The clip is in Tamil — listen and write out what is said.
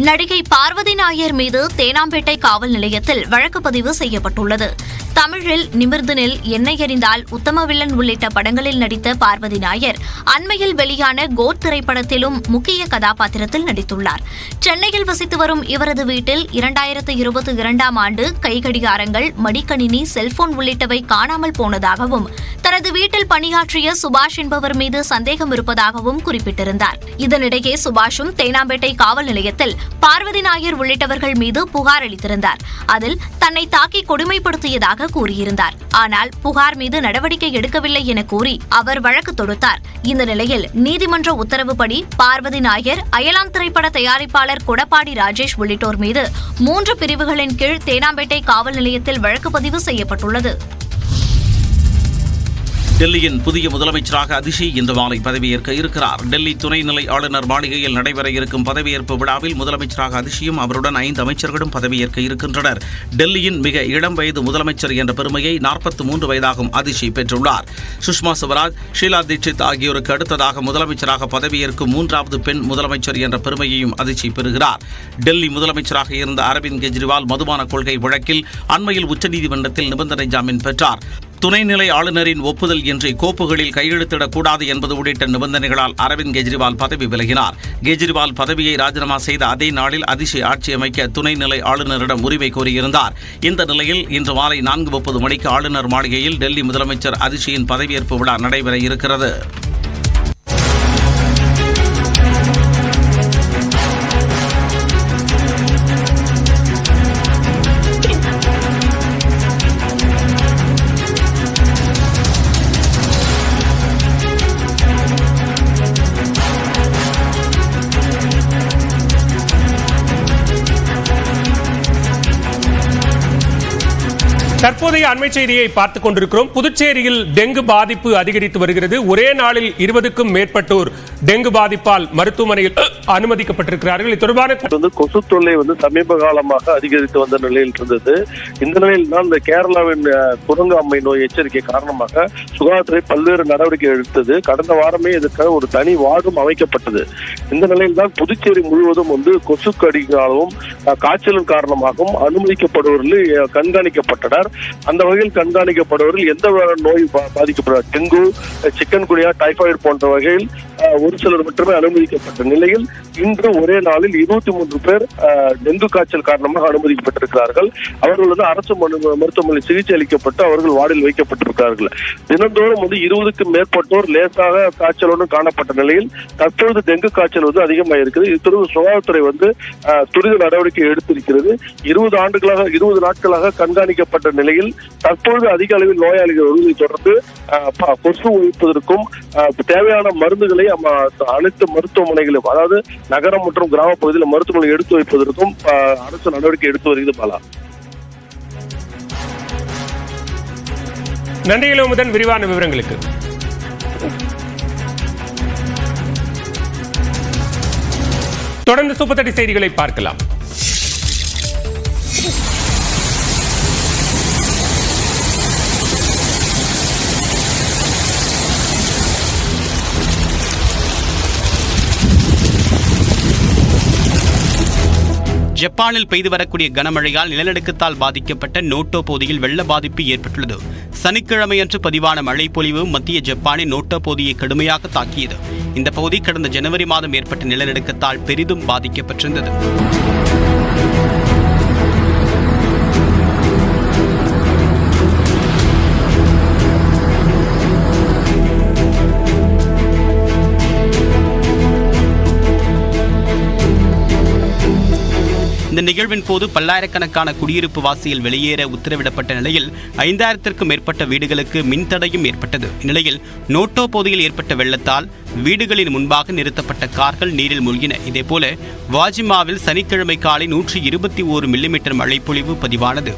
நடிகை பார்வதி நாயர் மீது தேனாம்பேட்டை காவல் நிலையத்தில் வழக்கு பதிவு செய்யப்பட்டுள்ளது. தமிழில் நிமிர்ந்து நெல், எண்ணெய் எறிந்தால், உத்தமவில்லன் உள்ளிட்ட படங்களில் நடித்த பார்வதி நாயர் அண்மையில் வெளியான கோட் திரைப்படத்திலும் முக்கிய கதாபாத்திரத்தில் நடித்துள்ளார். சென்னையில் வசித்து வரும் இவரது வீட்டில் 2022ஆம் ஆண்டு கைகடிகாரங்கள், மடிக்கணினி, செல்போன் உள்ளிட்டவை காணாமல் போனதாகவும், தனது வீட்டில் பணியாற்றிய சுபாஷ் என்பவர் மீது சந்தேகம் இருப்பதாகவும் குறிப்பிட்டிருந்தார். இதனிடையே சுபாஷும் தேனாம்பேட்டை காவல் நிலையத்தில் பார்வதி நாயர் உள்ளிட்டவர்கள் மீது புகார் அளித்திருந்தார். அதில் தன்னை தாக்கி கொடுமைப்படுத்தியதாக கூறியிருந்தார். ஆனால் புகார் மீது நடவடிக்கை எடுக்கவில்லை என கூறி அவர் வழக்கு தொடுத்தார். இந்த நிலையில் நீதிமன்ற உத்தரவுப்படி பார்வதி நாயர், அயலான் திரைப்பட தயாரிப்பாளர் கொடப்பாடி ராஜேஷ் உள்ளிட்டோர் மீது 3 பிரிவுகளின் கீழ் தேனாம்பேட்டை காவல் நிலையத்தில் வழக்கு பதிவு செய்யப்பட்டுள்ளது. டெல்லியின் புதிய முதலமைச்சராக அதிஷி இன்று மாலை பதவியேற்க இருக்கிறார். டெல்லி துணைநிலை ஆளுநர் மாளிகையில் நடைபெற இருக்கும் பதவியேற்பு விழாவில் முதலமைச்சராக அதிஷியும் அவருடன் 5 அமைச்சர்களும் பதவியேற்க இருக்கின்றனர். டெல்லியின் மிக இளம் வயது முதலமைச்சர் என்ற பெருமையை 43 வயதாகும் அதிஷி பெற்றுள்ளார். சுஷ்மா ஸ்வராஜ், ஷீலா தீட்சித் ஆகியோருக்கு அடுத்ததாக முதலமைச்சராக பதவியேற்கும் 3வது பெண் முதலமைச்சர் என்ற பெருமையையும் அதிஷி பெறுகிறார். டெல்லி முதலமைச்சராக இருந்த அரவிந்த் கெஜ்ரிவால் மதுபான கொள்கை வழக்கில் அண்மையில் உச்சநீதிமன்றத்தில் நிபந்தனை ஜாமீன் பெற்றார். துணைநிலை ஆளுநரின் ஒப்புதல் இன்றி கோப்புகளில் கையெழுத்திடக்கூடாது என்பது உள்ளிட்ட நிபந்தனைகளால் அரவிந்த் கெஜ்ரிவால் பதவி விலகினார். கெஜ்ரிவால் பதவியை ராஜினாமா செய்த அதே நாளில் அதிஷி ஆட்சி அமைக்க துணைநிலை ஆளுநரிடம் உரிமை கோரியிருந்தார். இந்த நிலையில் இன்று மாலை 4:30 மணிக்கு ஆளுநர் மாளிகையில் டெல்லி முதலமைச்சர் அதிஷியின் பதவியேற்பு விழா நடைபெற இருக்கிறது. தற்போதைய அண்மை செய்தியை பார்த்துக் கொண்டிருக்கிறோம். புதுச்சேரியில் டெங்கு பாதிப்பு அதிகரித்து வருகிறது. ஒரே நாளில் 20க்கும் மேற்பட்டோர் டெங்கு பாதிப்பால் மருத்துவமனையில் அனுமதிக்கப்பட்டிருக்கிறார்கள். இது தொடர்பான கொசு தொல்லை சமீப காலமாக அதிகரித்து வந்த நிலையில் இருந்தது. இந்த நிலையில் தான் இந்த கேரளாவின் குரங்கு அம்மை நோய் எச்சரிக்கை காரணமாக சுகாதாரத்துறை பல்வேறு நடவடிக்கை எடுத்தது. கடந்த வாரமே இதற்காக ஒரு தனி வார்டும் அமைக்கப்பட்டது. இந்த நிலையில் தான் புதுச்சேரி முழுவதும் கொசு கடிகாலும் காய்ச்சலின் காரணமாகவும் அனுமதிக்கப்படுவர்கள் கண்காணிக்கப்பட்டனர். அந்த வகையில் கண்காணிக்கப்படுவதில் எந்த நோய் பாதிக்கப்படுவார், டெங்கு, சிக்கன் குனியா, டைபாய்டு போன்ற வகையில் ஒரு சிலர் மட்டுமே அனுமதிக்கப்பட்ட நிலையில் இன்று ஒரே நாளில் 23 பேர் டெங்கு காய்ச்சல் காரணமாக அனுமதிக்கப்பட்டிருக்கிறார்கள். அவர்கள் அரசு மருத்துவமனையில் சிகிச்சை அளிக்கப்பட்டு அவர்கள் வார்டில் வைக்கப்பட்டிருக்கிறார்கள். தினந்தோறும் 20க்கும் மேற்பட்டோர் லேசாக காய்ச்சலுடன் காணப்பட்ட நிலையில் தற்பொழுது டெங்கு காய்ச்சல் அதிகமாக இருக்குது. இது தொடர்ந்து சுகாதாரத்துறை துரித நடவடிக்கை எடுத்திருக்கிறது. 20 நாட்களாக கண்காணிக்கப்பட்ட நிலையில் தற்பொழுது அதிக அளவில் நோயாளிகள் வருவதை தொடர்ந்து கொசு ஒழிப்பதற்கும் தேவையான மருந்துகளை அனைத்து மருத்துவமனைகளும், அதாவது நகரம் மற்றும் கிராம பகுதியில் மருத்துவமனை எடுத்து வைப்பதற்கும் அரசு நடவடிக்கை எடுத்து வருகிறது. பாலா, நன்றி இளமுதன் விரிவான விவரங்களுக்கு. தொடர்ந்து சூப்பர் 30 செய்திகளை பார்க்கலாம். ஜப்பானில் பெய்து வரக்கூடிய கனமழையால் நிலநடுக்கத்தால் பாதிக்கப்பட்ட நோட்டோ பகுதியில் வெள்ள பாதிப்பு ஏற்பட்டுள்ளது. சனிக்கிழமையன்று பதிவான மழை பொழிவு மத்திய ஜப்பானின் நோட்டோ பகுதியை கடுமையாக தாக்கியது. இந்த பகுதி கடந்த ஜனவரி மாதம் ஏற்பட்ட நிலநடுக்கத்தால் பெரிதும் பாதிக்கப்பட்டிருந்தது. இந்த நிகழ்வின் போது பல்லாயிரக்கணக்கான குடியிருப்பு வாசிகள் வெளியேற உத்தரவிடப்பட்ட நிலையில் 5000த்திற்கும் மேற்பட்ட வீடுகளுக்கு மின்தடையும் ஏற்பட்டது. இந்நிலையில் நோட்டோ பகுதியில் ஏற்பட்ட வெள்ளத்தால் வீடுகளின் முன்பாக நிறுத்தப்பட்ட கார்கள் நீரில் மூழ்கின. இதேபோல வாஜிமாவில் சனிக்கிழமை காலை 121 மில்லிமீட்டர் மழைப்பொழிவு பதிவானது.